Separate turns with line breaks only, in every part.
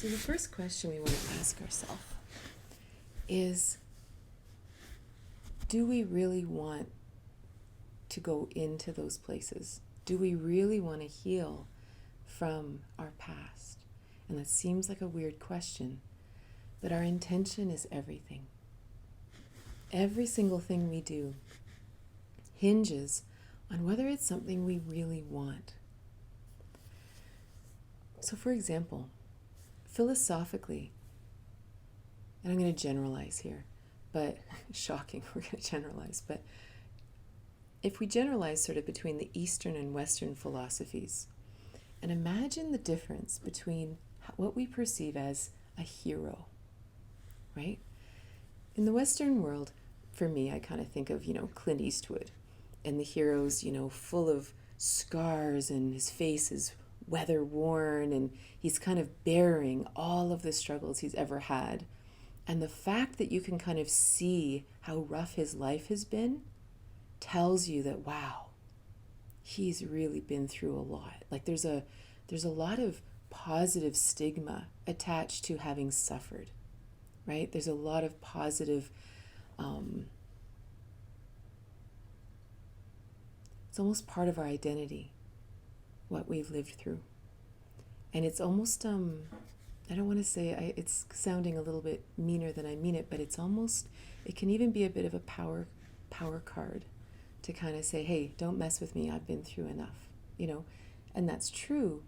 So the first question we want to ask ourselves is, do we really want to go into those places? Do we really want to heal from our past? And that seems like a weird question, but our intention is everything. Every single thing we do hinges on whether it's something we really want. So for example, philosophically, and I'm going to generalize here, but shocking, we're going to generalize, but if we generalize sort of between the Eastern and Western philosophies, and imagine the difference between what we perceive as a hero, right? In the Western world, for me, I kind of think of, Clint Eastwood, and the hero's, full of scars, and his face is weather worn, and he's kind of bearing all of the struggles he's ever had. And the fact that you can kind of see how rough his life has been tells you that, wow, he's really been through a lot. Like there's a lot of positive stigma attached to having suffered, right? There's a lot of positive, it's almost part of our identity, what we've lived through. And it's almost, I don't want to say, it's sounding a little bit meaner than I mean it, but it can even be a bit of a power card to kind of say, hey, don't mess with me, I've been through enough, and that's true.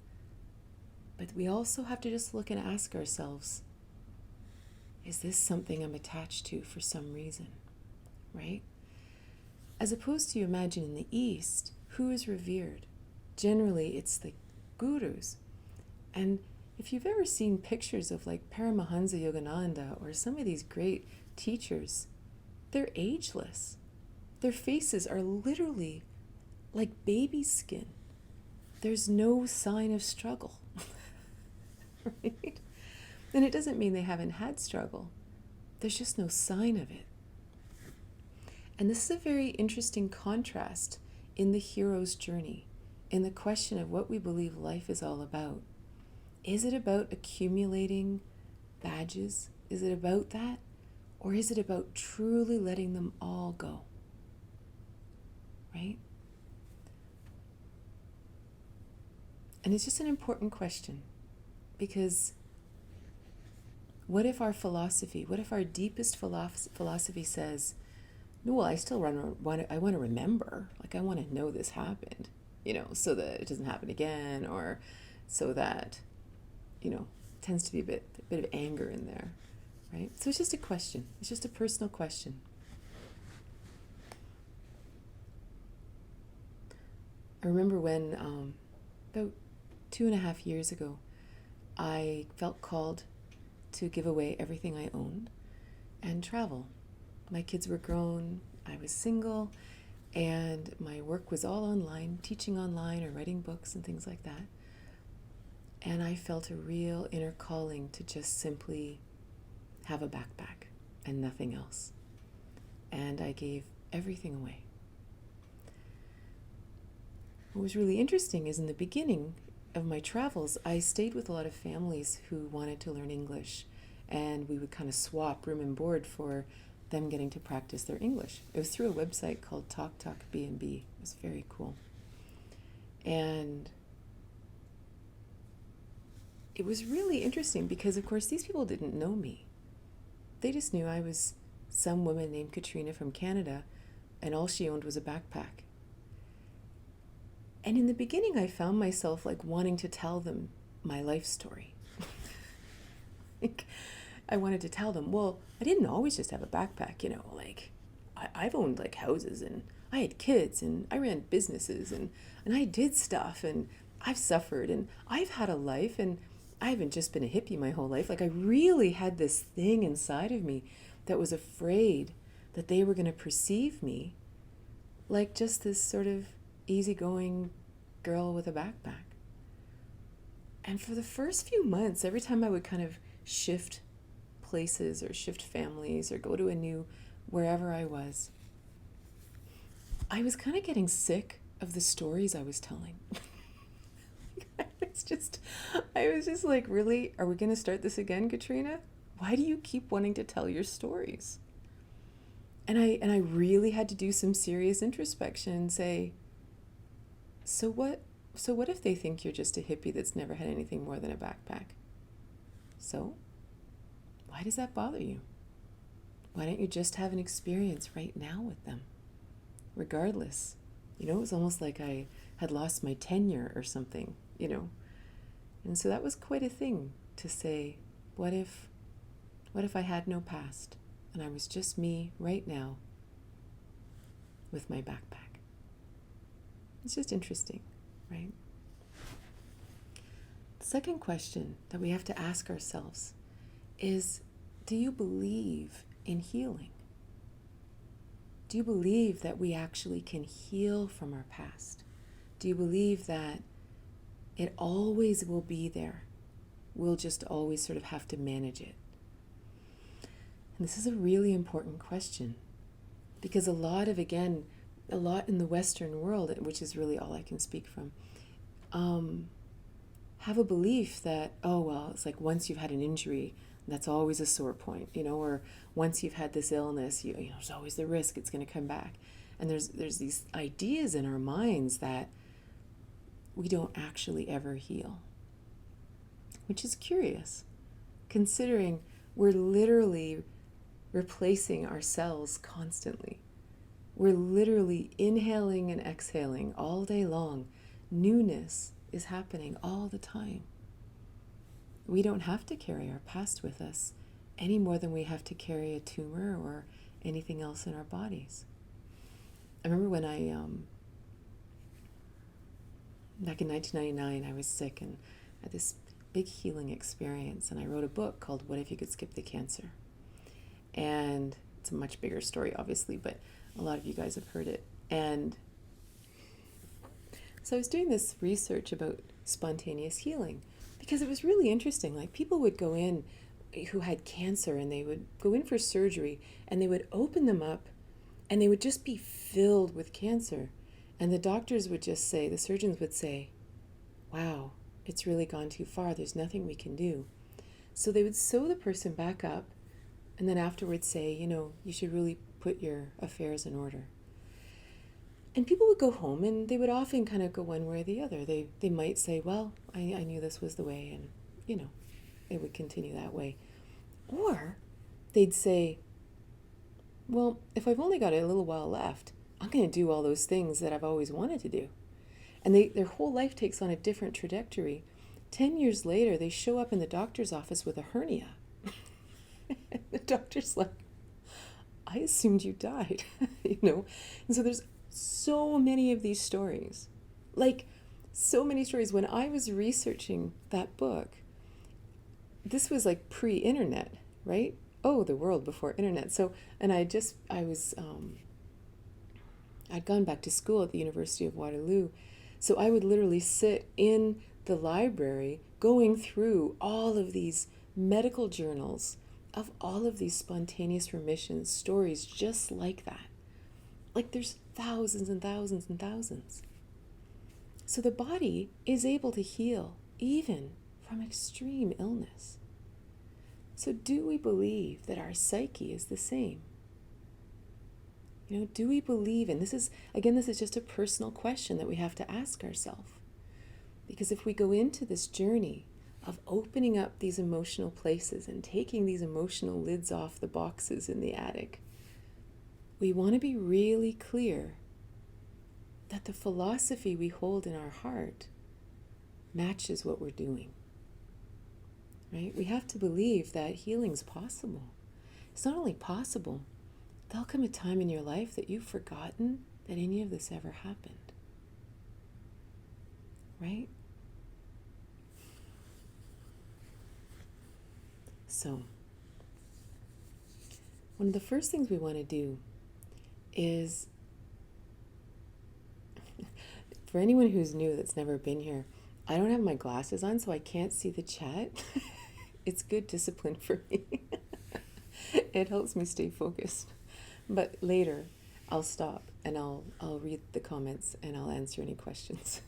But we also have to just look and ask ourselves, is this something I'm attached to for some reason, right? As opposed to, imagine in the East, who is revered? Generally, it's the gurus. And if you've ever seen pictures of like Paramahansa Yogananda or some of these great teachers, they're ageless. Their faces are literally like baby skin. There's no sign of struggle, right? And it doesn't mean they haven't had struggle. There's just no sign of it. And this is a very interesting contrast in the hero's journey, in the question of what we believe life is all about. Is it about accumulating badges? Is it about that? Or is it about truly letting them all go? Right? And it's just an important question, because what if our deepest philosophy says, no, well, I still want to remember, like I want to know this happened, so that it doesn't happen again, or so that, tends to be a bit of anger in there, right? So it's just a question. It's just a personal question. I remember when, about 2.5 years ago, I felt called to give away everything I owned and travel. My kids were grown, I was single, and my work was all online, teaching online or writing books and things like that. And I felt a real inner calling to just simply have a backpack and nothing else. And I gave everything away. What was really interesting is in the beginning of my travels, I stayed with a lot of families who wanted to learn English, and we would kind of swap room and board for them getting to practice their English. It was through a website called Talk B&B. It was very cool. And it was really interesting because, of course, these people didn't know me. They just knew I was some woman named Katrina from Canada, and all she owned was a backpack. And in the beginning, I found myself like wanting to tell them my life story. Like, I wanted to tell them, well, I didn't always just have a backpack, like I've owned like houses, and I had kids, and I ran businesses, and I did stuff, and I've suffered, and I've had a life, and I haven't just been a hippie my whole life. Like I really had this thing inside of me that was afraid that they were going to perceive me like just this sort of easygoing girl with a backpack. And for the first few months, every time I would kind of shift places or shift families or go to a new wherever I was kind of getting sick of the stories I was telling. It's just, I was just like, really? Are we going to start this again, Katrina? Why do you keep wanting to tell your stories? And I really had to do some serious introspection and say, so what if they think you're just a hippie that's never had anything more than a backpack? So why does that bother you? Why don't you just have an experience right now with them? Regardless. It was almost like I had lost my tenure or something. And so that was quite a thing to say, what if I had no past and I was just me right now with my backpack? It's just interesting, right? The second question that we have to ask ourselves is, do you believe in healing? Do you believe that we actually can heal from our past? Do you believe that it always will be there? We'll just always sort of have to manage it. And this is a really important question because a lot in the Western world, which is really all I can speak from, have a belief that, oh, well, it's like once you've had an injury, that's always a sore point, or once you've had this illness, there's always the risk it's going to come back. And there's these ideas in our minds that we don't actually ever heal, which is curious, considering we're literally replacing our cells constantly. We're literally inhaling and exhaling all day long. Newness is happening all the time. We don't have to carry our past with us any more than we have to carry a tumor or anything else in our bodies. I remember when back in 1999, I was sick and had this big healing experience, and I wrote a book called What If You Could Skip the Cancer? And it's a much bigger story, obviously, but a lot of you guys have heard it. And so I was doing this research about spontaneous healing because it was really interesting. Like, people would go in who had cancer, and they would go in for surgery, and they would open them up, and they would just be filled with cancer. And the doctors would just say, the surgeons would say, wow, it's really gone too far. There's nothing we can do. So they would sew the person back up, and then afterwards say, you should really put your affairs in order. And people would go home, and they would often kind of go one way or the other. They might say, well, I knew this was the way, and, it would continue that way. Or they'd say, well, if I've only got a little while left, I'm going to do all those things that I've always wanted to do. And their whole life takes on a different trajectory. 10 years later, they show up in the doctor's office with a hernia. The doctor's like, I assumed you died, And so there's so many of these stories. Like, so many stories. When I was researching that book, this was like pre-internet, right? Oh, the world before internet. So, and I'd gone back to school at the University of Waterloo. So I would literally sit in the library going through all of these medical journals of all of these spontaneous remission stories just like that. Like, there's thousands and thousands and thousands. So the body is able to heal even from extreme illness. So do we believe that our psyche is the same? Do we believe, and this is just a personal question that we have to ask ourselves. Because if we go into this journey of opening up these emotional places and taking these emotional lids off the boxes in the attic, we want to be really clear that the philosophy we hold in our heart matches what we're doing. Right? We have to believe that healing's possible. It's not only possible, there'll come a time in your life that you've forgotten that any of this ever happened. Right? So, one of the first things we want to do is, for anyone who's new that's never been here, I don't have my glasses on, so I can't see the chat. It's good discipline for me. It helps me stay focused. But later, I'll stop and I'll read the comments and I'll answer any questions.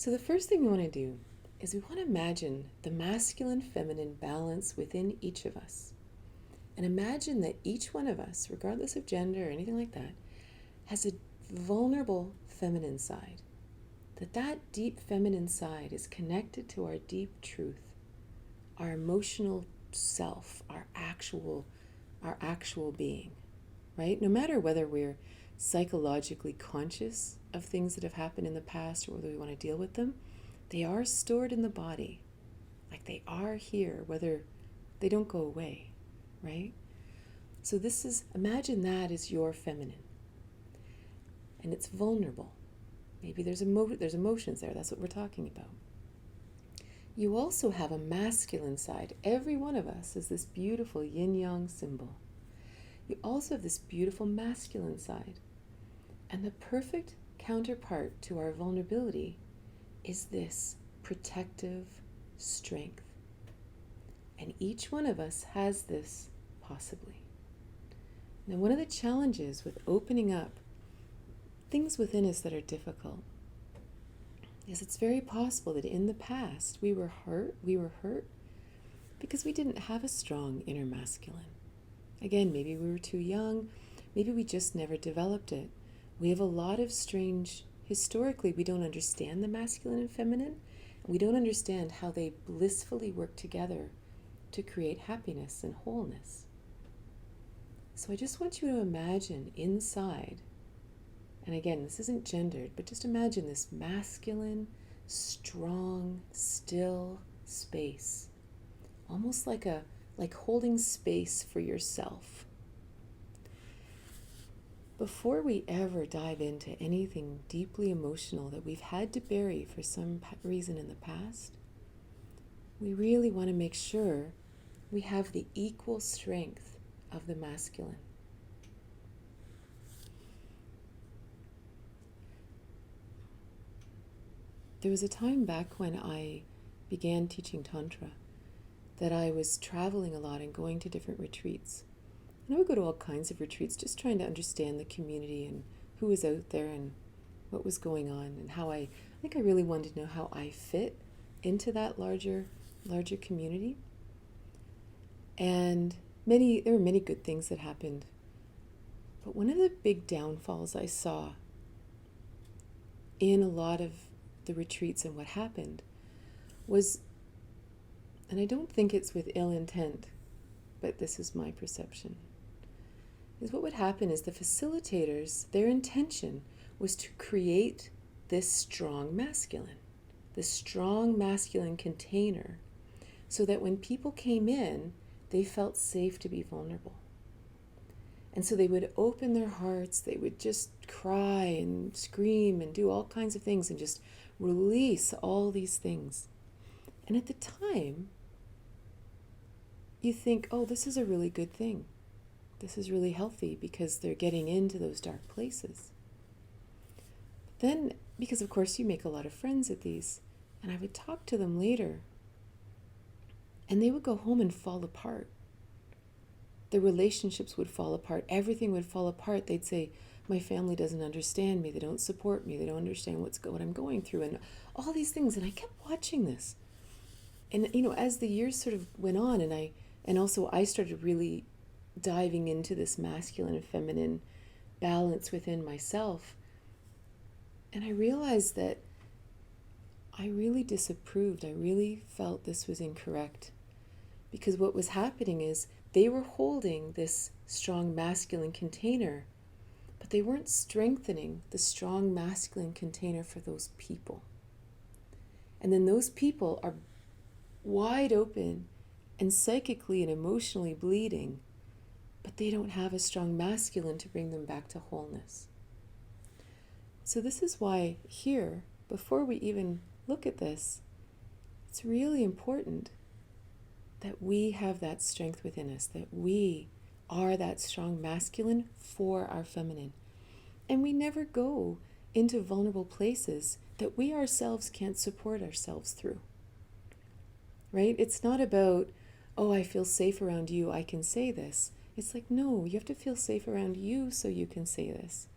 So the first thing we want to do is we want to imagine the masculine feminine balance within each of us. And imagine that each one of us, regardless of gender or anything like that, has a vulnerable feminine side. That deep feminine side is connected to our deep truth, our emotional self, our actual being, right? No matter whether we're psychologically conscious of things that have happened in the past or whether we want to deal with them, they are stored in the body. Like they are here, whether they don't go away, right? So imagine that is your feminine. And it's vulnerable. Maybe there's emotions there. That's what we're talking about. You also have a masculine side. Every one of us is this beautiful yin-yang symbol. You also have this beautiful masculine side. And the perfect counterpart to our vulnerability is this protective strength. And each one of us has this possibly. Now, one of the challenges with opening up things within us that are difficult is it's very possible that in the past we were hurt because we didn't have a strong inner masculine. Again, maybe we were too young, maybe we just never developed it. We have a lot of historically we don't understand the masculine and feminine. We don't understand how they blissfully work together to create happiness and wholeness. So I just want you to imagine inside, and again, this isn't gendered, but just imagine this masculine, strong, still space. Almost like holding space for yourself. Before we ever dive into anything deeply emotional that we've had to bury for some reason in the past, we really want to make sure we have the equal strength of the masculine. There was a time back when I began teaching Tantra that I was traveling a lot and going to different retreats. And I would go to all kinds of retreats just trying to understand the community and who was out there and what was going on and how I think I really wanted to know how I fit into that larger community. And there were many good things that happened. But one of the big downfalls I saw in a lot of the retreats and what happened was, and I don't think it's with ill intent, but this is my perception, is what would happen is the facilitators, their intention was to create this strong masculine container, so that when people came in, they felt safe to be vulnerable. And so they would open their hearts, they would just cry and scream and do all kinds of things and just release all these things. And at the time, you think, oh, this is a really good thing. This is really healthy because they're getting into those dark places. But then, because of course you make a lot of friends at these, and I would talk to them later, and they would go home and fall apart. The relationships would fall apart. Everything would fall apart. They'd say, my family doesn't understand me. They don't support me. They don't understand what I'm going through, and all these things. And I kept watching this. And, as the years sort of went on, and also I started really diving into this masculine and feminine balance within myself. And I realized that I really disapproved. I really felt this was incorrect. Because what was happening is they were holding this strong masculine container, but they weren't strengthening the strong masculine container for those people. And then those people are wide open and psychically and emotionally bleeding, but they don't have a strong masculine to bring them back to wholeness. So this is why here, before we even look at this, it's really important that we have that strength within us, that we are that strong masculine for our feminine. And we never go into vulnerable places that we ourselves can't support ourselves through. Right? It's not about, oh, I feel safe around you, I can say this. It's like, no, you have to feel safe around you so you can say this.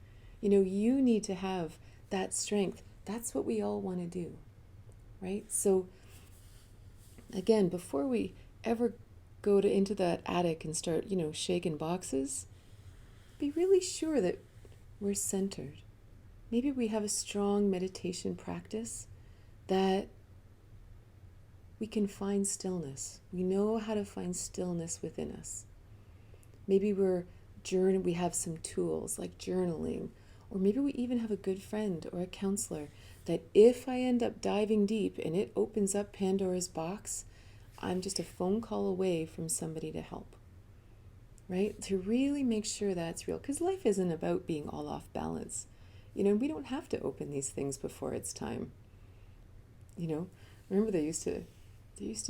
You need to have that strength. That's what we all want to do. right? So again, before we ever go into that attic and start, shaking boxes, be really sure that we're centered. Maybe we have a strong meditation practice that we can find stillness. We know how to find stillness within us. Maybe we have some tools like journaling, or maybe we even have a good friend or a counselor that if I end up diving deep and it opens up Pandora's box, I'm just a phone call away from somebody to help, right? To really make sure that's real, because life isn't about being all off balance. We don't have to open these things before it's time. Remember there used to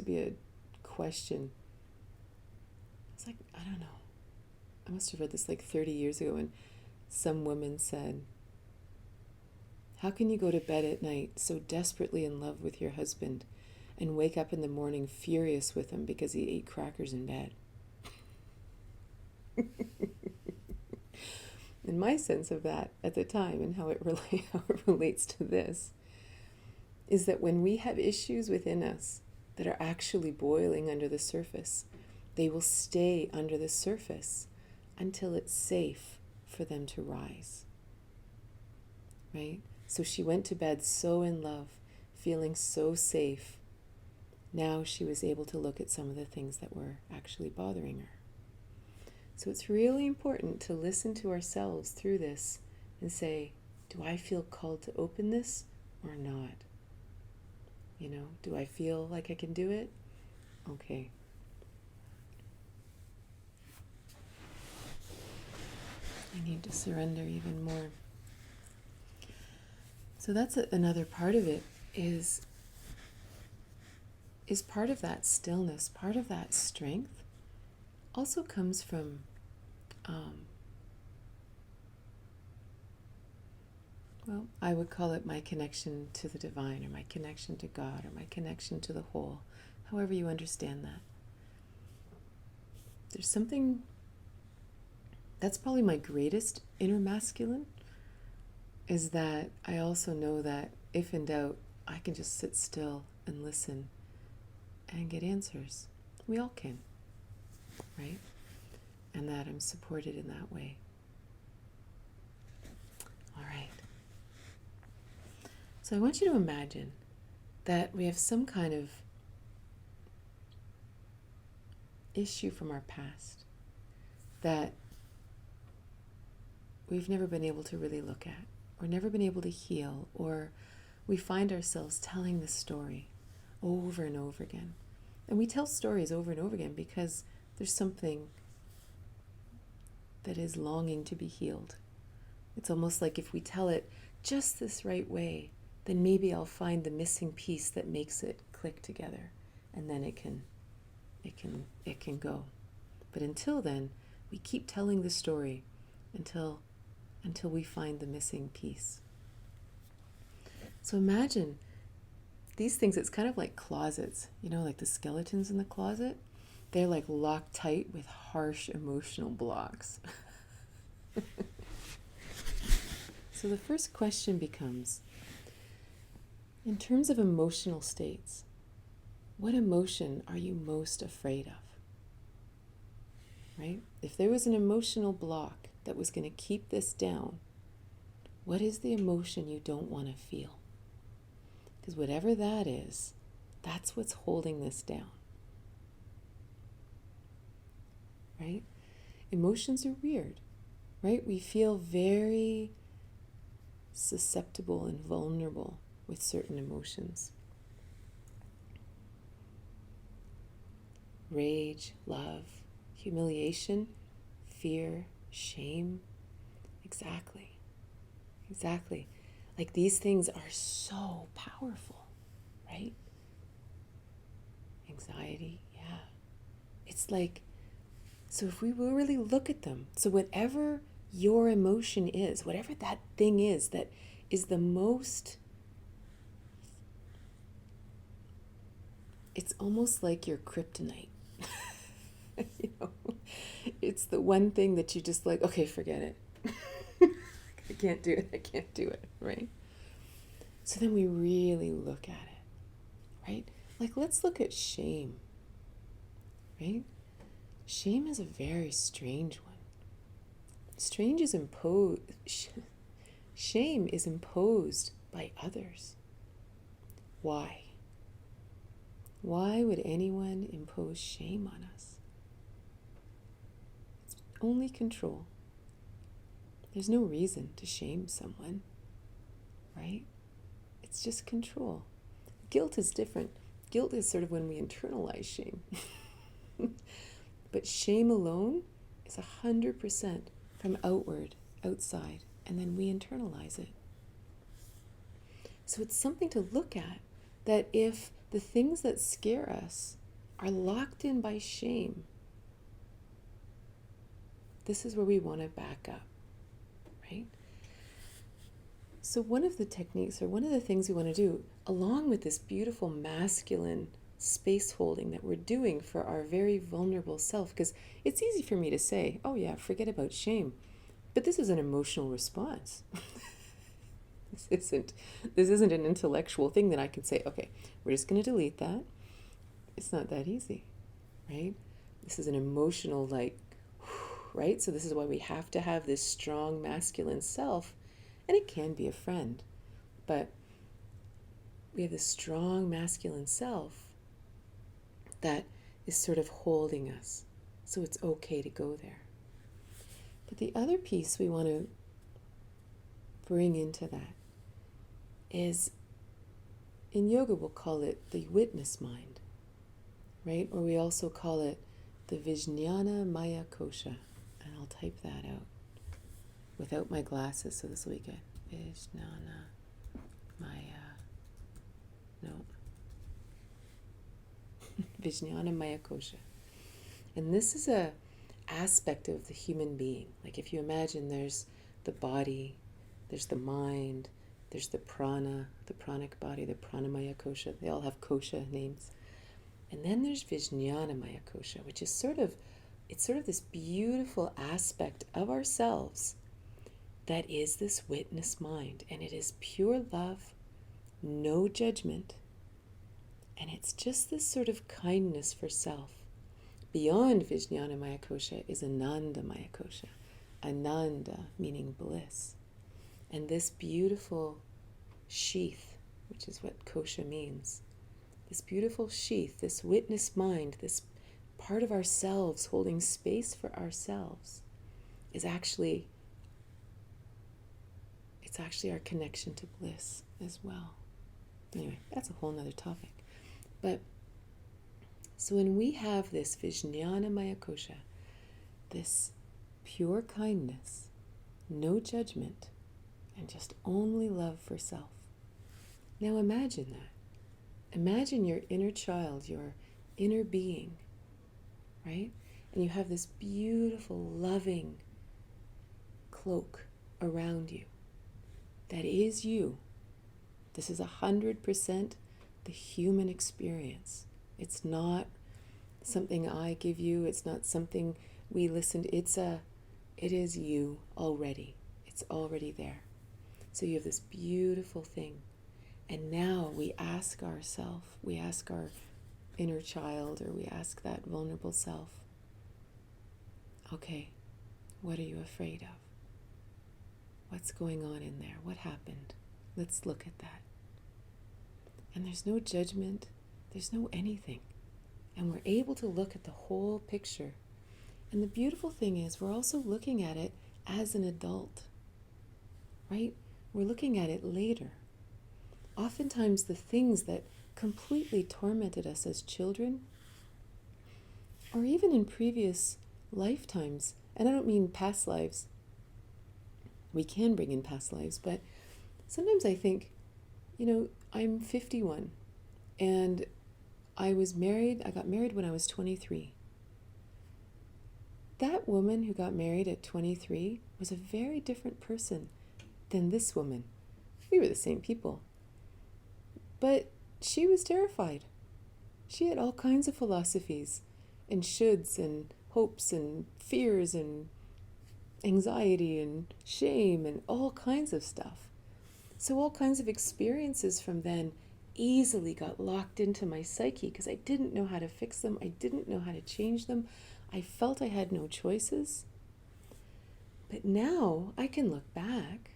be a question. It's like, I don't know. I must have read this like 30 years ago, and some woman said, how can you go to bed at night so desperately in love with your husband and wake up in the morning furious with him because he ate crackers in bed? And my sense of that at the time, and how it relates to this, is that when we have issues within us that are actually boiling under the surface, they will stay under the surface until it's safe for them to rise. Right? So she went to bed so in love, feeling so safe. Now she was able to look at some of the things that were actually bothering her. So it's really important to listen to ourselves through this and say, do I feel called to open this or not? Do I feel like I can do it? Okay. I need to surrender even more. So that's another part of it is part of that stillness, part of that strength also comes from I would call it my connection to the divine, or my connection to God, or my connection to the whole, however you understand that. There's something that's probably my greatest inner masculine, is that I also know that if in doubt, I can just sit still and listen and get answers. We all can, right? And that I'm supported in that way. All right. So I want you to imagine that we have some kind of issue from our past that we've never been able to really look at, or never been able to heal, or we find ourselves telling this story over and over again. And we tell stories over and over again because there's something that is longing to be healed. It's almost like if we tell it just this right way, then maybe I'll find the missing piece that makes it click together, and then it can go. But until then, we keep telling the story until we find the missing piece. So imagine these things, it's kind of like closets, like the skeletons in the closet. They're like locked tight with harsh emotional blocks. So the first question becomes, in terms of emotional states, what emotion are you most afraid of? Right? If there was an emotional block that was going to keep this down, what is the emotion you don't want to feel? Because whatever that is, that's what's holding this down. Right? Emotions are weird, right? We feel very susceptible and vulnerable with certain emotions. Rage, love, humiliation, fear, shame. Exactly. Like these things are so powerful, right? Anxiety, yeah. It's like, so if we will really look at them, so whatever your emotion is, whatever that thing is that is the most, it's almost like your kryptonite. It's the one thing that you just like, okay, forget it. I can't do it, right? So then we really look at it. right? Like, let's look at shame, right? Shame is a very strange one. Shame is imposed by others. Why? Why would anyone impose shame on us? It's only control. There's no reason to shame someone, right? It's just control. Guilt is different. Guilt is sort of when we internalize shame. But shame alone is 100% from outside, and then we internalize it. So it's something to look at, that if the things that scare us are locked in by shame, this is where we want to back up, right? So one of the techniques, or one of the things we want to do, along with this beautiful masculine space holding that we're doing for our very vulnerable self, because it's easy for me to say, oh yeah, forget about shame. But this is an emotional response. This isn't an intellectual thing that I can say, okay, we're just going to delete that. It's not that easy, right? This is an emotional, like, right? So this is why we have to have this strong masculine self, and it can be a friend, but we have this strong masculine self that is sort of holding us. So it's okay to go there. But the other piece we want to bring into that is, in yoga we'll call it the witness mind, right? Or we also call it the Vijnana Maya Kosha. And I'll type that out without my glasses, so this will be good. Vijnana Maya, no. Vijnana Maya Kosha. And this is a aspect of the human being. Like, if you imagine, there's the body, there's the mind, there's the prana, the pranic body, the pranamaya kosha. They all have kosha names. And then there's Vijnana Maya Kosha, which is sort of this beautiful aspect of ourselves that is this witness mind. And it is pure love, no judgment. And it's just this sort of kindness for self. Beyond Vijnana Maya Kosha is Ananda Maya Kosha. Ananda meaning bliss. And this beautiful sheath, which is what kosha means, this beautiful sheath, this witness mind, this part of ourselves holding space for ourselves, is actually our connection to bliss as well. Anyway, that's a whole nother topic. But so when we have this Vijnana Maya Kosha, this pure kindness, no judgment, and just only love for self. Now imagine that. Imagine your inner child, your inner being, right? And you have this beautiful, loving cloak around you. That is you. This is 100% the human experience. It's not something I give you. It's not something we listened. It is you already. It's already there. So you have this beautiful thing. And now we ask our inner child, or we ask that vulnerable self, okay, what are you afraid of? What's going on in there? What happened? Let's look at that. And there's no judgment. There's no anything. And we're able to look at the whole picture. And the beautiful thing is we're also looking at it as an adult, right? We're looking at it later. Oftentimes the things that completely tormented us as children, or even in previous lifetimes, and I don't mean past lives, we can bring in past lives, but sometimes I think, I'm 51, and I got married when I was 23. That woman who got married at 23 was a very different person than this woman. We were the same people. But she was terrified. She had all kinds of philosophies and shoulds and hopes and fears and anxiety and shame and all kinds of stuff. So all kinds of experiences from then easily got locked into my psyche because I didn't know how to fix them. I didn't know how to change them. I felt I had no choices. But now I can look back,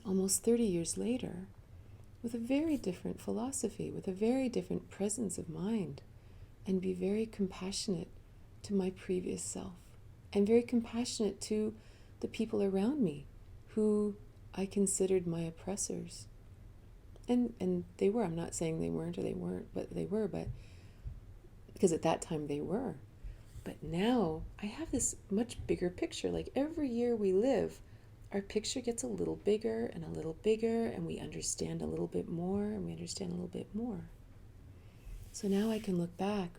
almost 30 years later, with a very different philosophy, with a very different presence of mind, and be very compassionate to my previous self, and very compassionate to the people around me who I considered my oppressors. And they were. I'm not saying they weren't or they weren't, but they were, but because at that time they were. But now I have this much bigger picture. Like every year we live, our picture gets a little bigger, and we understand a little bit more, and we understand a little bit more. So now I can look back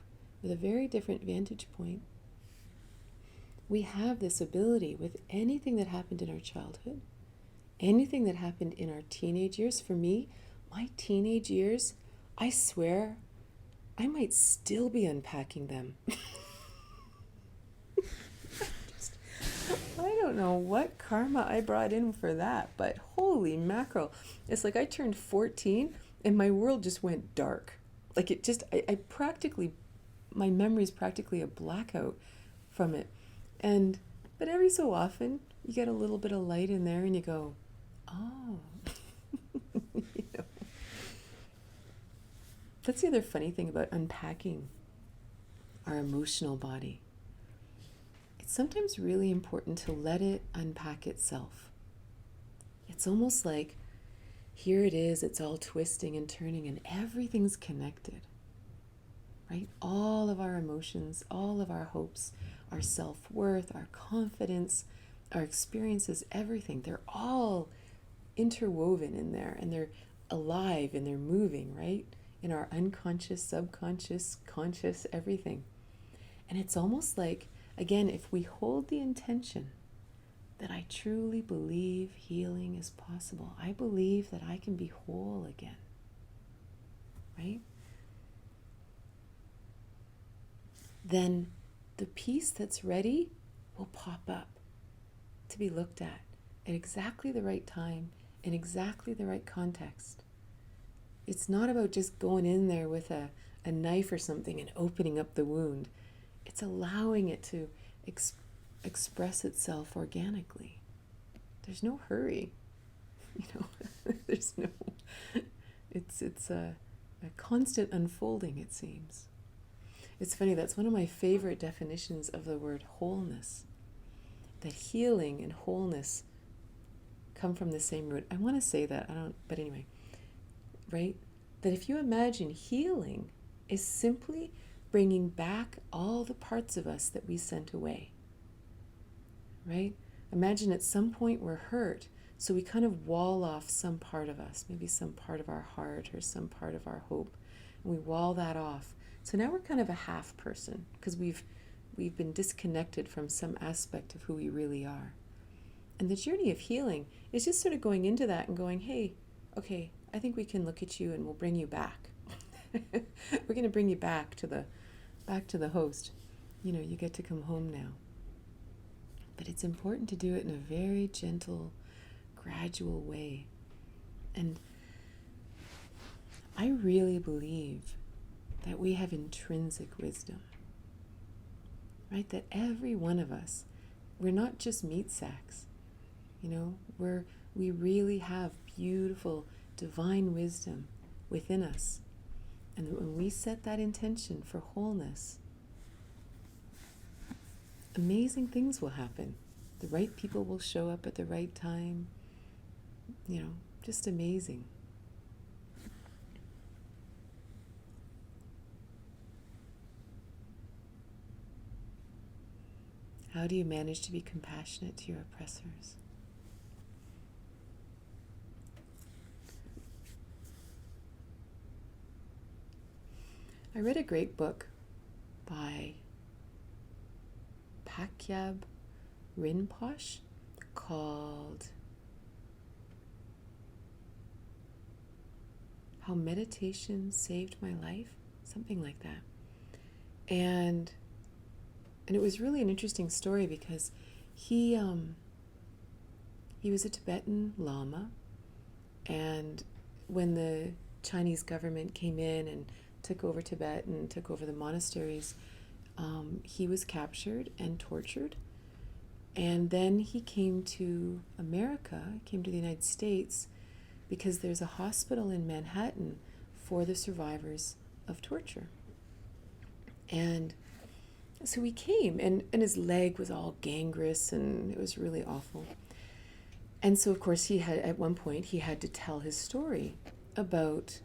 with a very different vantage point. We have this ability with anything that happened in our childhood, anything that happened in our teenage years. For me, my teenage years, I swear, I might still be unpacking them. I don't know what karma I brought in for that, but holy mackerel. It's like I turned 14 and my world just went dark. Like it just, I practically, my memory is practically a blackout from it. But every so often you get a little bit of light in there and you go, oh, you know. That's the other funny thing about unpacking our emotional body. It's sometimes really important to let it unpack itself. It's almost like here it is, it's all twisting and turning and everything's connected, right? All of our emotions, all of our hopes, our self-worth, our confidence, our experiences, everything, they're all interwoven in there and they're alive and they're moving, right? In our unconscious, subconscious, conscious, everything. And it's almost like, again, if we hold the intention that I truly believe healing is possible, I believe that I can be whole again, right? Then the piece that's ready will pop up to be looked at exactly the right time, in exactly the right context. It's not about just going in there with a knife or something and opening up the wound. It's allowing it to express itself organically. There's no hurry, you know. There's no. It's a constant unfolding. It seems. It's funny. That's one of my favorite definitions of the word wholeness. That healing and wholeness come from the same root. I want to say that but anyway, right? That if you imagine healing is simply bringing back all the parts of us that we sent away, right? Imagine at some point we're hurt, so we kind of wall off some part of us, maybe some part of our heart or some part of our hope, and we wall that off. So now we're kind of a half person because we've been disconnected from some aspect of who we really are. And the journey of healing is just sort of going into that and going, hey, okay, I think we can look at you and we'll bring you back. We're going to bring you back to the host. You know, you get to come home now. But it's important to do it in a very gentle, gradual way. And I really believe that we have intrinsic wisdom, right? That every one of us, we're not just meat sacks, you know, we really have beautiful divine wisdom within us. And when we set that intention for wholeness, amazing things will happen. The right people will show up at the right time. You know, just amazing. How do you manage to be compassionate to your oppressors? I read a great book by Pakyab Rinpoche called How Meditation Saved My Life, something like that. And it was really an interesting story because he was a Tibetan Lama, and when the Chinese government came in and took over Tibet and took over the monasteries, he was captured and tortured. And then he came to America, came to the United States, because there's a hospital in Manhattan for the survivors of torture. And so he came, and his leg was all gangrenous, and it was really awful. And so, of course, he had, at one point, he had to tell his story about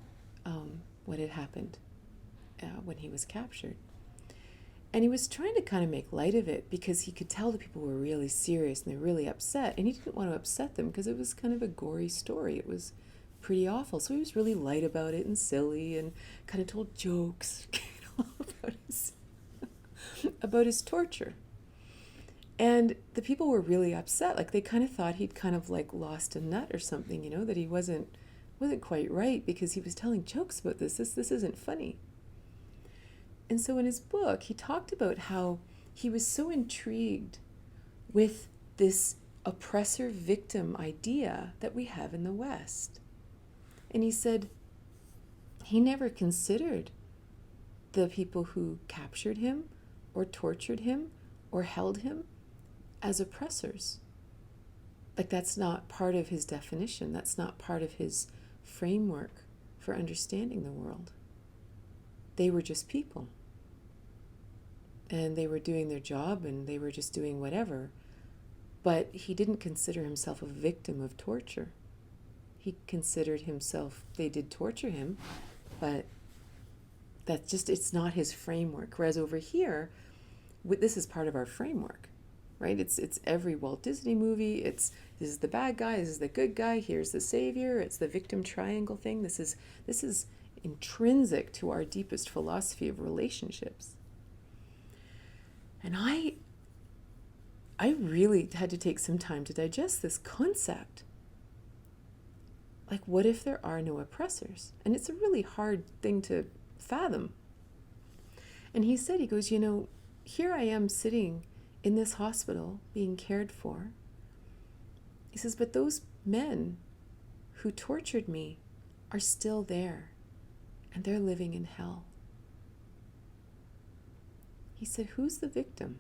what had happened when he was captured. And he was trying to kind of make light of it because he could tell the people were really serious and they're really upset. And he didn't want to upset them because it was kind of a gory story. It was pretty awful. So he was really light about it and silly and kind of told jokes about his torture. And the people were really upset. Like, they kind of thought he'd kind of like lost a nut or something, you know, that he wasn't quite right because he was telling jokes about this. This isn't funny. And so in his book, he talked about how he was so intrigued with this oppressor-victim idea that we have in the West. And he said he never considered the people who captured him or tortured him or held him as oppressors. Like, that's not part of his definition. That's not part of his framework for understanding the world. They were just people. And they were doing their job and they were just doing whatever. But he didn't consider himself a victim of torture. He considered himself, they did torture him, but that's just, it's not his framework. Whereas over here, this is part of our framework, right? It's every Walt Disney movie. This is the bad guy, this is the good guy, here's the savior. It's the victim triangle thing. This is intrinsic to our deepest philosophy of relationships. And I really had to take some time to digest this concept. Like, what if there are no oppressors? And it's a really hard thing to fathom. And he said, he goes, you know, here I am sitting in this hospital being cared for. He says, but those men who tortured me are still there, and they're living in hell. He said, who's the victim?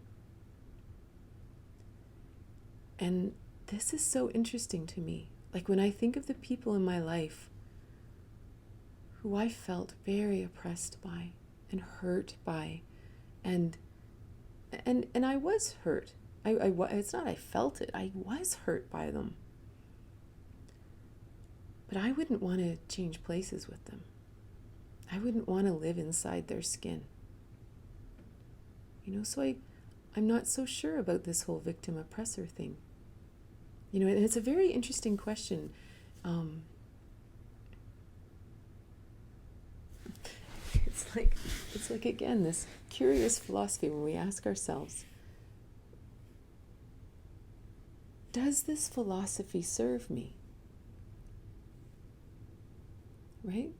And this is so interesting to me. Like, when I think of the people in my life who I felt very oppressed by and hurt by, and I was hurt. It's not I felt it. I was hurt by them. But I wouldn't want to change places with them. I wouldn't want to live inside their skin. You know, so I'm not so sure about this whole victim-oppressor thing. You know, and it's a very interesting question. It's like again, this curious philosophy when we ask ourselves, does this philosophy serve me? Right?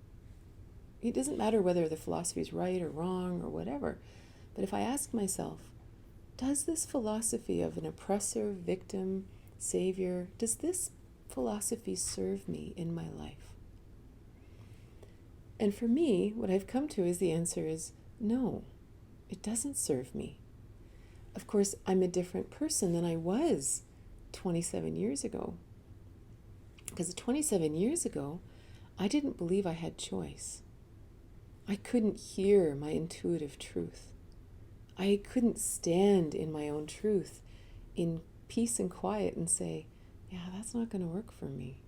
It doesn't matter whether the philosophy is right or wrong or whatever. But if I ask myself, does this philosophy of an oppressor, victim, savior, does this philosophy serve me in my life? And for me, what I've come to is the answer is no, it doesn't serve me. Of course, I'm a different person than I was 27 years ago. Because 27 years ago, I didn't believe I had choice. I couldn't hear my intuitive truth. I couldn't stand in my own truth in peace and quiet and say, yeah, that's not going to work for me.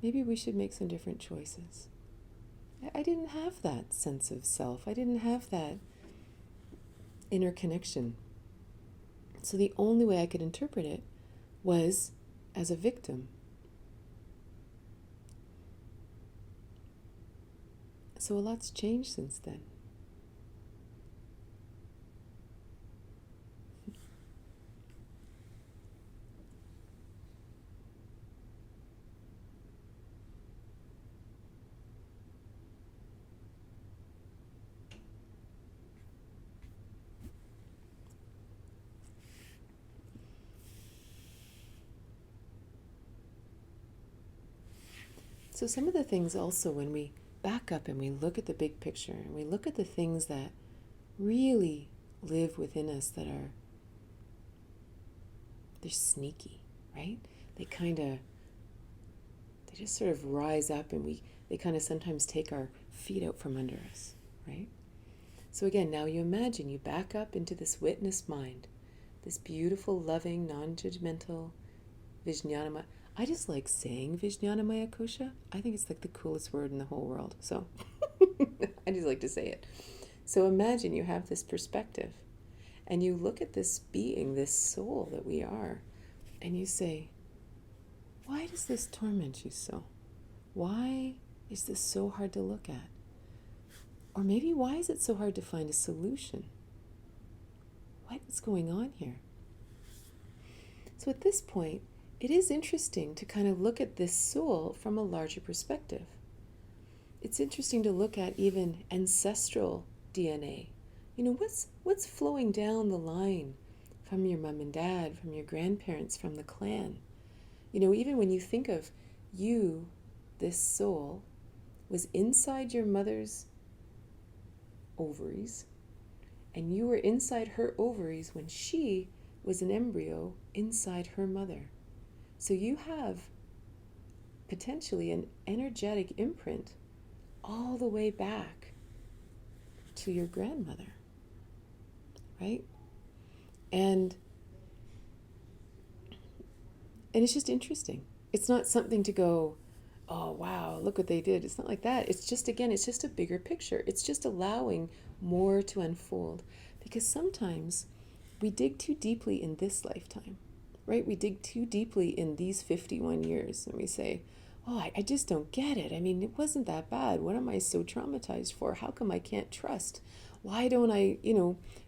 Maybe we should make some different choices. I didn't have that sense of self. I didn't have that inner connection. So the only way I could interpret it was as a victim. So a lot's changed since then. So some of the things also when we back up and we look at the big picture and we look at the things that really live within us that are, they're sneaky, right? They just sort of rise up and they kind of sometimes take our feet out from under us, right? So again, now you imagine you back up into this witness mind, this beautiful, loving, non-judgmental Vijnanamaya. I just like saying Vijnanamaya Kosha. I think it's like the coolest word in the whole world. So I just like to say it. So imagine you have this perspective and you look at this being, this soul that we are, and you say, why does this torment you so? Why is this so hard to look at? Or maybe why is it so hard to find a solution? What is going on here? So at this point, it is interesting to kind of look at this soul from a larger perspective. It's interesting to look at even ancestral DNA. You know, what's flowing down the line from your mom and dad, from your grandparents, from the clan? You know, even when you think of you, this soul, was inside your mother's ovaries, and you were inside her ovaries when she was an embryo inside her mother. So you have potentially an energetic imprint all the way back to your grandmother, right? And it's just interesting. It's not something to go, oh, wow, look what they did. It's not like that. It's just, again, it's just a bigger picture. It's just allowing more to unfold. Because sometimes we dig too deeply in this lifetime, right? We dig too deeply in these 51 years and we say, oh, I just don't get it. I mean, it wasn't that bad. What am I so traumatized for? How come I can't trust? Why don't I,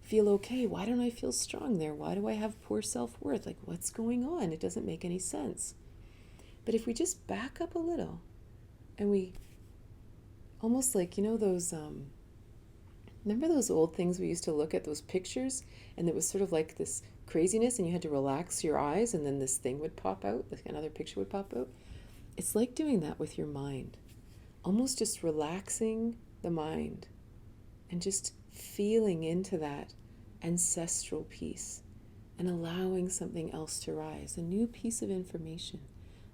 feel okay? Why don't I feel strong there? Why do I have poor self-worth? Like, what's going on? It doesn't make any sense. But if we just back up a little and we almost like, those, remember those old things we used to look at, those pictures, and it was sort of like this craziness and you had to relax your eyes and then this thing would pop out, like another picture would pop out? It's like doing that with your mind, almost just relaxing the mind and just feeling into that ancestral piece and allowing something else to rise, a new piece of information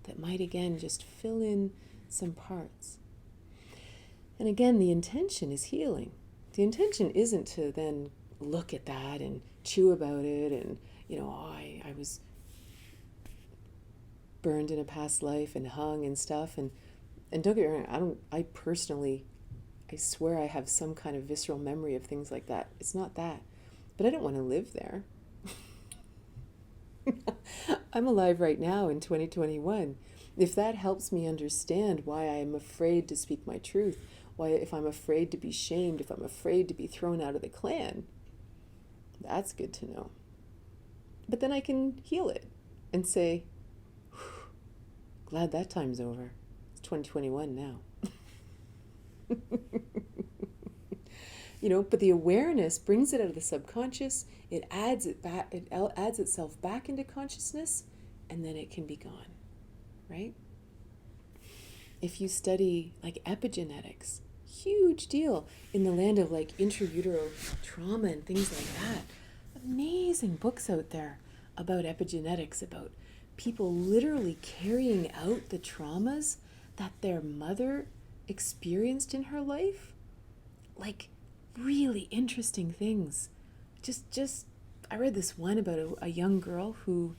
that might again just fill in some parts. And again, the intention is healing. The intention isn't to then look at that and chew about it and, I was burned in a past life and hung and stuff. And don't get me wrong, I swear I have some kind of visceral memory of things like that. It's not that. But I don't want to live there. I'm alive right now in 2021. If that helps me understand why I am afraid to speak my truth, why if I'm afraid to be shamed, if I'm afraid to be thrown out of the clan, that's good to know. But then I can heal it and say, glad that time's over. It's 2021 now. But the awareness brings it out of the subconscious. It adds it back. It adds itself back into consciousness, and then it can be gone, right? If you study like epigenetics, huge deal in the land of like intrautero trauma and things like that. Amazing books out there about epigenetics, about people literally carrying out the traumas that their mother experienced in her life. Like really interesting things. Just I read this one about a young girl who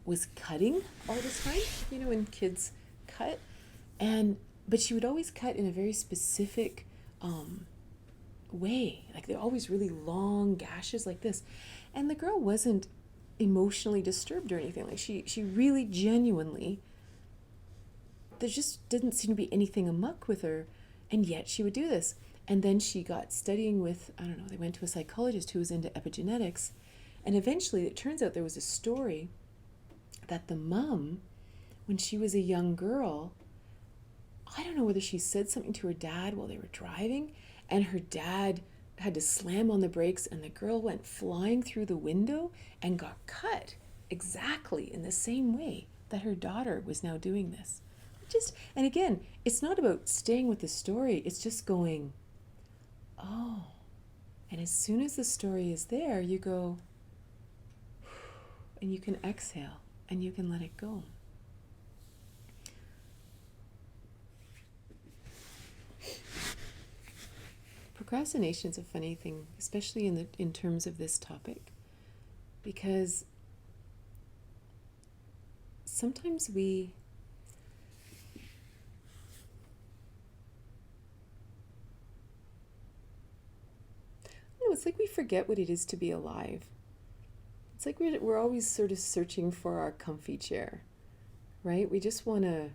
was cutting all the time, when kids cut, but she would always cut in a very specific way. Like they're always really long gashes like this. And the girl wasn't emotionally disturbed or anything. Like she really genuinely, there just didn't seem to be anything amok with her, and yet she would do this. And then she got studying with, they went to a psychologist who was into epigenetics, and eventually it turns out there was a story that the mom, when she was a young girl, I don't know whether she said something to her dad while they were driving, and her dad had to slam on the brakes, and the girl went flying through the window and got cut exactly in the same way that her daughter was now doing this. Just, and again, it's not about staying with the story. It's just going, oh. And as soon as the story is there, you go, and you can exhale and you can let it go. Procrastination is a funny thing, especially in terms of this topic, because sometimes it's like we forget what it is to be alive. It's like we're always sort of searching for our comfy chair, right? We just want to,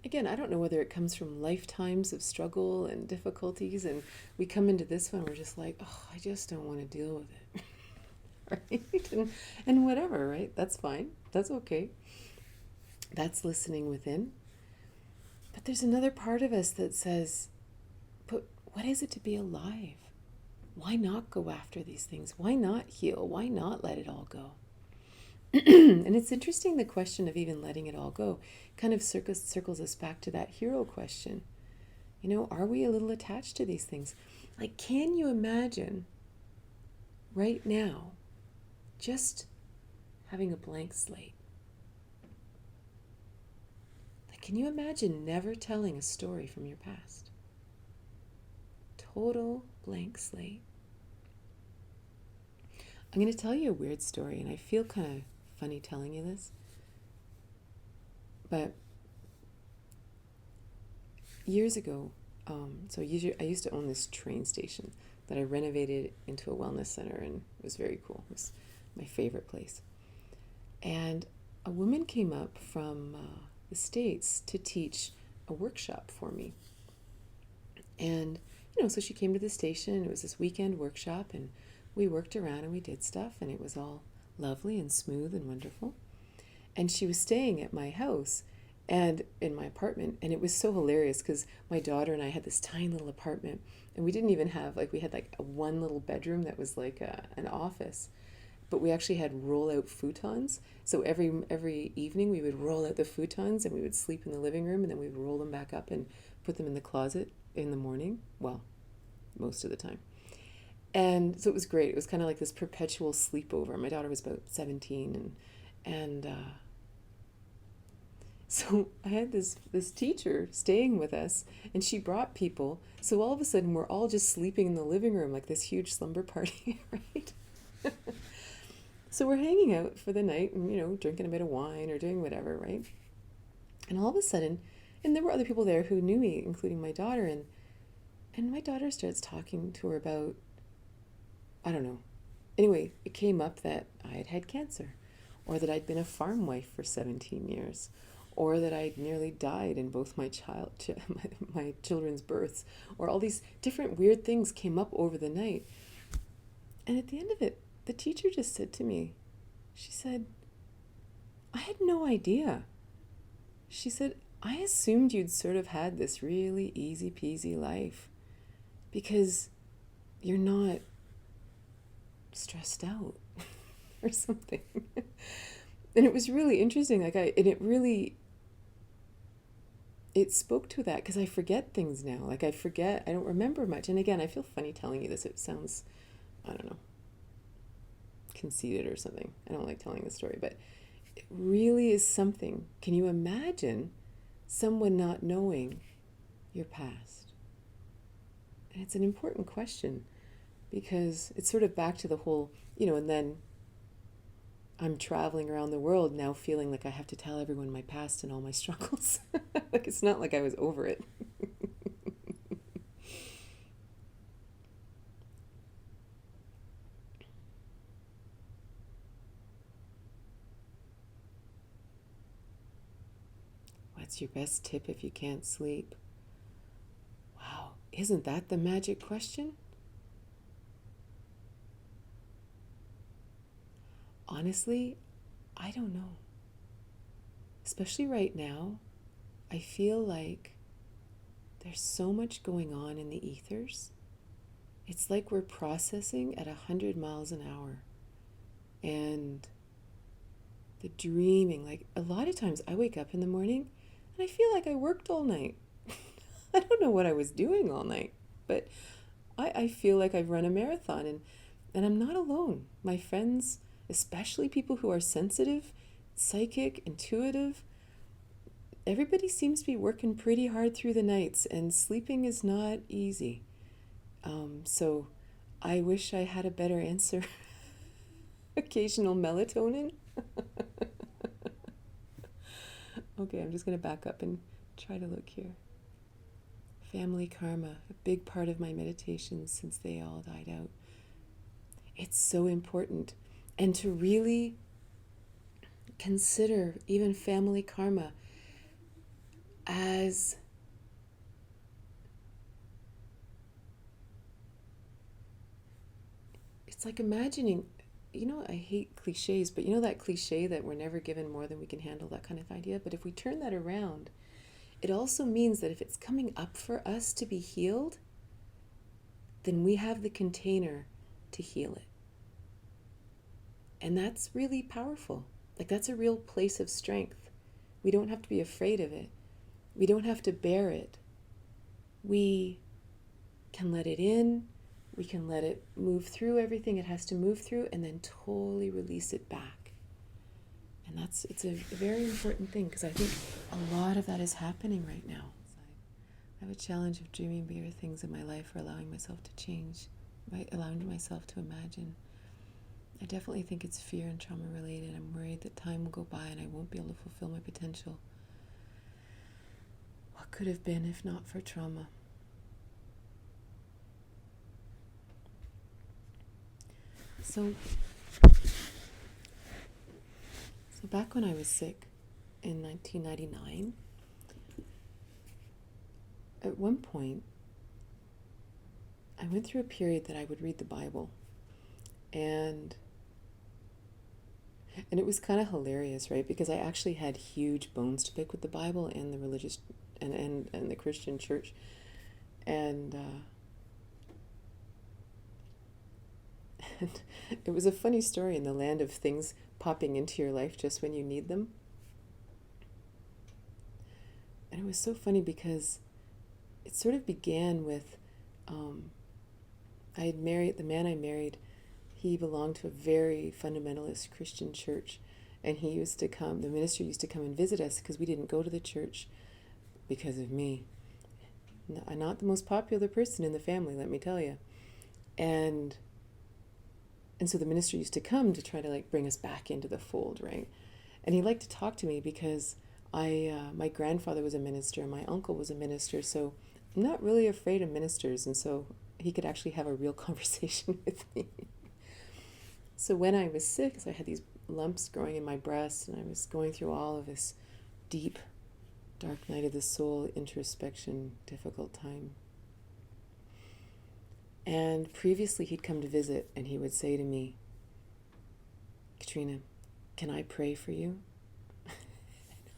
again, I don't know whether it comes from lifetimes of struggle and difficulties, and we come into this one, we're just like, oh, I just don't want to deal with it. Right? And whatever, right? That's fine. That's okay. That's listening within. But there's another part of us that says, but what is it to be alive? Why not go after these things? Why not heal? Why not let it all go? And it's interesting, the question of even letting it all go kind of circles us back to that hero question. You know, are we a little attached to these things? Like, can you imagine right now just having a blank slate? Like, can you imagine never telling a story from your past? Total blank slate. I'm going to tell you a weird story, and I feel kind of funny telling you this, but years ago, I used to own this train station that I renovated into a wellness center, and it was very cool. It was my favorite place. And a woman came up from the States to teach a workshop for me. And, so she came to the station, and it was this weekend workshop, and we worked around and we did stuff, and it was all lovely and smooth and wonderful. And she was staying at my house and in my apartment, and it was so hilarious because my daughter and I had this tiny little apartment, and we didn't even have, we had a one little bedroom that was like an office, but we actually had roll-out futons. So every evening we would roll out the futons and we would sleep in the living room, and then we would roll them back up and put them in the closet in the morning. Well, most of the time. And so it was great. It was kind of like this perpetual sleepover. My daughter was about 17, and so I had this teacher staying with us, and she brought people. So all of a sudden, we're all just sleeping in the living room like this huge slumber party, right? So we're hanging out for the night and, drinking a bit of wine or doing whatever, right? And all of a sudden, and there were other people there who knew me, including my daughter, and my daughter starts talking to her about, I don't know. Anyway, it came up that I had had cancer, or that I'd been a farm wife for 17 years, or that I'd nearly died in both my children's births, or all these different weird things came up over the night. And at the end of it, the teacher just said to me, she said, I had no idea. She said, I assumed you'd sort of had this really easy peasy life because you're not stressed out or something. And it was really interesting. It spoke to that, because I forget things now. I don't remember much. And again, I feel funny telling you this. It sounds, I don't know, conceited or something. I don't like telling the story, but it really is something. Can you imagine someone not knowing your past? And it's an important question, because it's sort of back to the whole, and then I'm traveling around the world now feeling like I have to tell everyone my past and all my struggles. It's not like I was over it. What's your best tip if you can't sleep? Wow, isn't that the magic question? Honestly, I don't know. Especially right now, I feel like there's so much going on in the ethers. It's like we're processing at 100 miles an hour. And the dreaming. Like a lot of times I wake up in the morning and I feel like I worked all night. I don't know what I was doing all night, but I feel like I've run a marathon, and I'm not alone. My friends, especially people who are sensitive, psychic, intuitive, everybody seems to be working pretty hard through the nights, and sleeping is not easy. So I wish I had a better answer. Occasional melatonin. Okay, I'm just going to back up and try to look here. Family karma, a big part of my meditations since they all died out. It's so important. And to really consider even family karma as it's like imagining, I hate cliches, but that cliche that we're never given more than we can handle, that kind of idea. But if we turn that around, it also means that if it's coming up for us to be healed, then we have the container to heal it. And that's really powerful. Like, that's a real place of strength. We don't have to be afraid of it. We don't have to bear it. We can let it in. We can let it move through everything it has to move through, and then totally release it back. And it's a very important thing, because I think a lot of that is happening right now. I have a challenge of dreaming bigger things in my life, or allowing myself to change, allowing myself to imagine. I definitely think it's fear and trauma related. I'm worried that time will go by and I won't be able to fulfill my potential. What could have been if not for trauma? So back when I was sick in 1999, at one point, I went through a period that I would read the Bible, and it was kind of hilarious, right? Because I actually had huge bones to pick with the Bible and the religious and the Christian church, and it was a funny story in the land of things popping into your life just when you need them. And it was so funny because it sort of began with, I had married, the man I married, he belonged to a very fundamentalist Christian church. And he used to come, the minister used to come and visit us because we didn't go to the church because of me. I'm not the most popular person in the family, let me tell you. And so the minister used to come to try to bring us back into the fold, right? And he liked to talk to me because my grandfather was a minister and my uncle was a minister, so I'm not really afraid of ministers, and so he could actually have a real conversation with me. So when I was sick, so I had these lumps growing in my breast, and I was going through all of this deep, dark night of the soul, introspection, difficult time. And previously he'd come to visit, and he would say to me, "Katrina, can I pray for you?"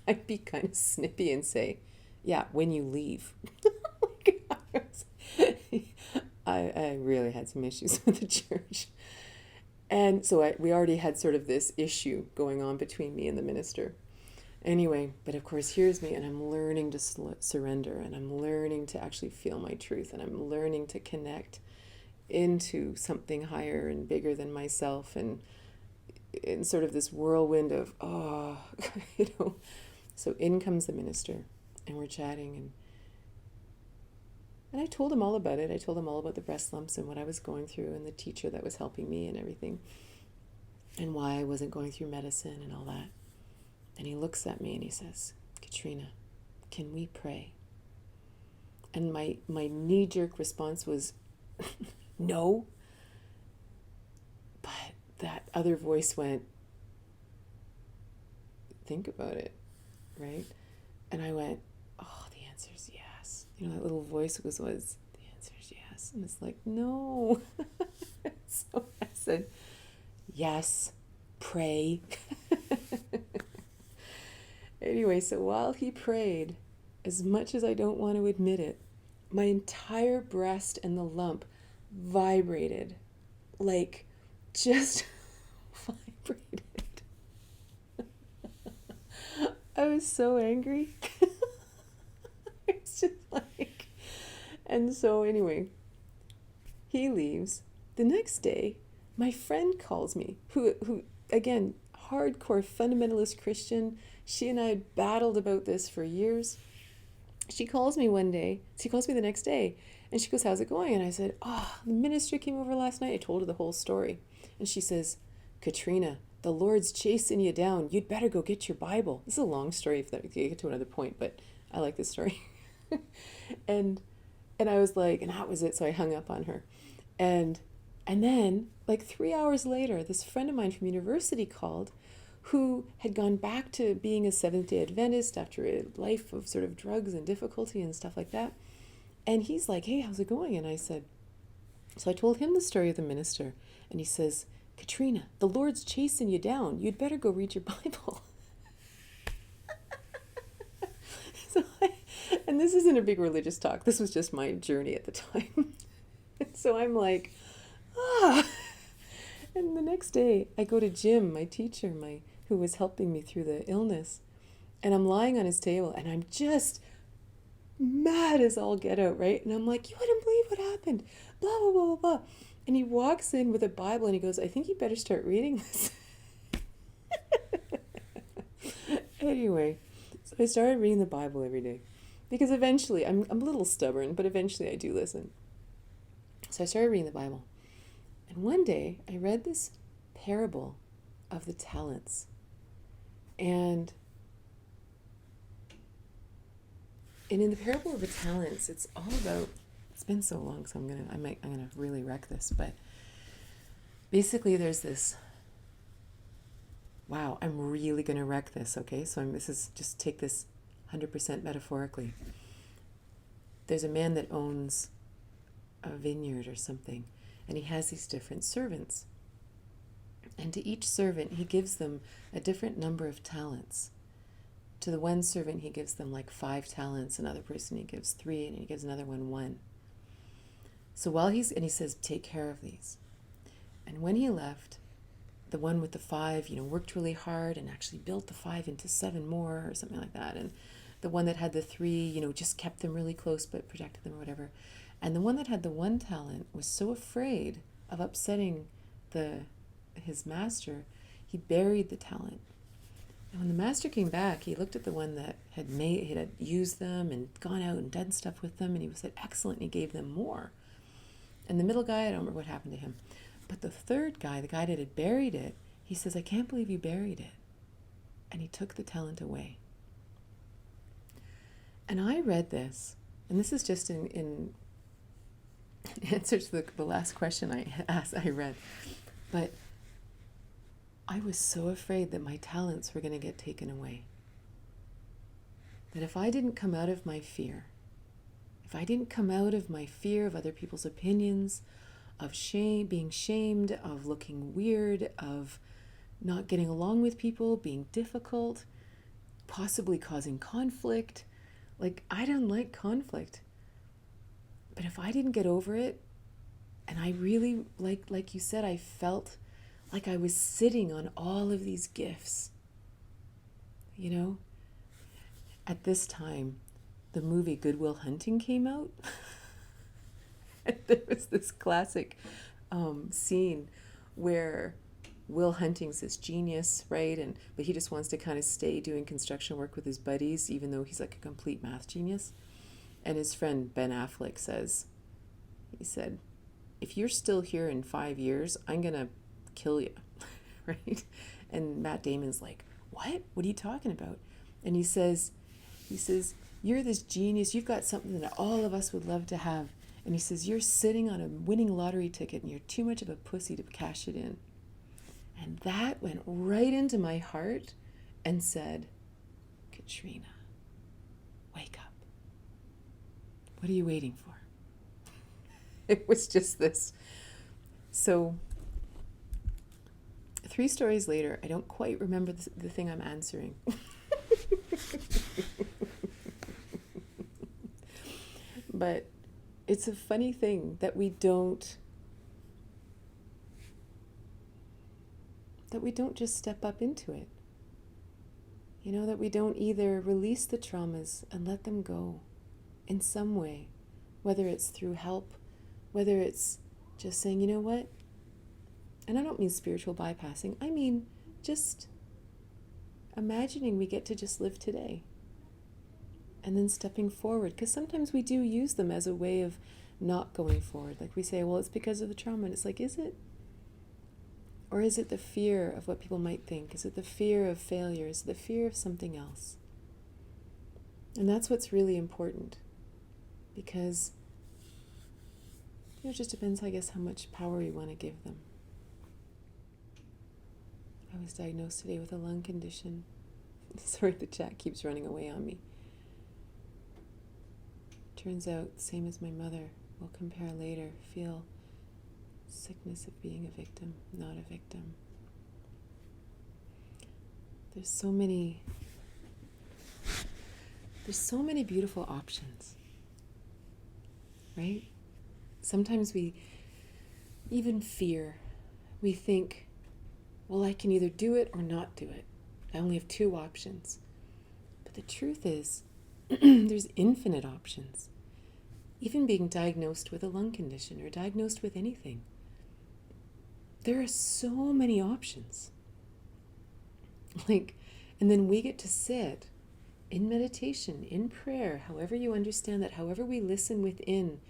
I'd be kind of snippy and say, "Yeah, when you leave." I really had some issues with the church. And so we already had sort of this issue going on between me and the minister. Anyway, but of course, here's me, and I'm learning to surrender, and I'm learning to actually feel my truth, and I'm learning to connect into something higher and bigger than myself, and in sort of this whirlwind of, So in comes the minister, and we're chatting, and I told him all about it. I told him all about the breast lumps and what I was going through, and the teacher that was helping me and everything, and why I wasn't going through medicine and all that. And he looks at me and he says, "Katrina, can we pray?" And my knee-jerk response was, "No." But that other voice went, "Think about it," right? And I went, "Oh, the answer's yes." That little voice was, "The answer's yes." And it's like, no. So I said, "Yes, pray." Anyway, so while he prayed, as much as I don't want to admit it, my entire breast and the lump vibrated, just vibrated. I was so angry. It's just like, and so anyway, he leaves. The next day, my friend calls me, who again, hardcore fundamentalist Christian. She and I had battled about this for years. She calls me one day. She calls me the next day, and she goes, "How's it going?" And I said, "Oh, the minister came over last night." I told her the whole story, and she says, "Katrina, the Lord's chasing you down. You'd better go get your Bible." This is a long story if that get to another point, but I like this story. and and I was like, and that was it. So I hung up on her, and then like 3 hours later, this friend of mine from university called, who had gone back to being a Seventh-day Adventist after a life of sort of drugs and difficulty and stuff like that. And he's like, "Hey, how's it going?" And I said, so I told him the story of the minister, and he says, "Katrina, the Lord's chasing you down. You'd better go read your Bible." And this isn't a big religious talk. This was just my journey at the time. And so I'm like, ah. And the next day, I go to Jim, my teacher, who was helping me through the illness, and I'm lying on his table, and I'm just mad as all get out, right? And I'm like, "You wouldn't believe what happened, blah, blah, blah, blah, blah." And he walks in with a Bible, and he goes, "I think you better start reading this." Anyway, so I started reading the Bible every day, because eventually, I'm a little stubborn, but eventually I do listen. So I started reading the Bible. And one day, I read this parable of the talents. And in the parable of the talents, it's all about, it's been so long, so I'm gonna really wreck this, but basically there's this, wow, I'm really gonna wreck this, okay? So this is, just take this 100% metaphorically. There's a man that owns a vineyard or something, and he has these different servants. And to each servant, he gives them a different number of talents. To the one servant, he gives them like 5 talents. Another person, he gives 3, and he gives another one 1. So and he says, "Take care of these." And when he left, the one with the 5, worked really hard and actually built the 5 into 7 more or something like that. And the one that had the 3, just kept them really close but protected them or whatever. And the one that had the 1 talent was so afraid of upsetting his master, he buried the talent. And when the master came back, he looked at the one that had used them and gone out and done stuff with them, and he said, "Excellent," and he gave them more. And the middle guy, I don't remember what happened to him. But the third guy, the guy that had buried it, he says, "I can't believe you buried it." And he took the talent away. And I read this, and this is just in answer to the last question I read. But I was so afraid that my talents were going to get taken away. That if I didn't come out of my fear, if I didn't come out of my fear of other people's opinions, of shame, being shamed, of looking weird, of not getting along with people, being difficult, possibly causing conflict. Like, I don't like conflict. But if I didn't get over it, and I really, like you said, I felt like I was sitting on all of these gifts. At this time, the movie Good Will Hunting came out. And there was this classic scene where Will Hunting's this genius, right? But he just wants to kind of stay doing construction work with his buddies, even though he's like a complete math genius. And his friend Ben Affleck he said, "If you're still here in 5 years, I'm going to kill you," right? And Matt Damon's like, "What? What are you talking about?" And he says, "You're this genius. You've got something that all of us would love to have." And he says, "You're sitting on a winning lottery ticket and you're too much of a pussy to cash it in." And that went right into my heart and said, "Katrina, wake up. What are you waiting for?" It was just this. So 3 stories later, I don't quite remember the thing I'm answering. But it's a funny thing that we don't just step up into it. That we don't either release the traumas and let them go in some way, whether it's through help, whether it's just saying, you know what? And I don't mean spiritual bypassing. I mean just imagining we get to just live today. And then stepping forward. Because sometimes we do use them as a way of not going forward. Like we say, well, it's because of the trauma. And it's like, is it? Or is it the fear of what people might think? Is it the fear of failure? Is it the fear of something else? And that's what's really important. Because it just depends, I guess, how much power you want to give them. I was diagnosed today with a lung condition. Sorry, the chat keeps running away on me. Turns out, same as my mother, we'll compare later, feel sickness of being a victim, not a victim. There's so many beautiful options, right? Sometimes we even fear. We think, well, I can either do it or not do it. I only have 2 options. But the truth is, there's infinite options. Even being diagnosed with a lung condition or diagnosed with anything. There are so many options. And then we get to sit in meditation, in prayer, however you understand that, however we listen within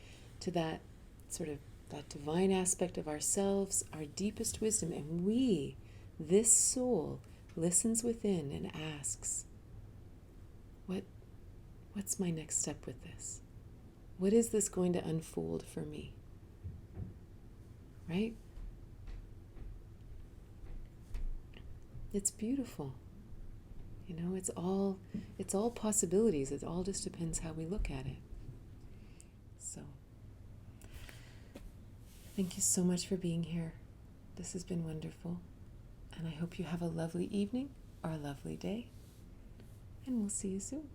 to that sort of that divine aspect of ourselves, our deepest wisdom, and this soul, listens within and asks, what's my next step with this? What is this going to unfold for me? Right? It's beautiful. It's all possibilities. It all just depends how we look at it. So, thank you so much for being here. This has been wonderful. And I hope you have a lovely evening or a lovely day. And we'll see you soon.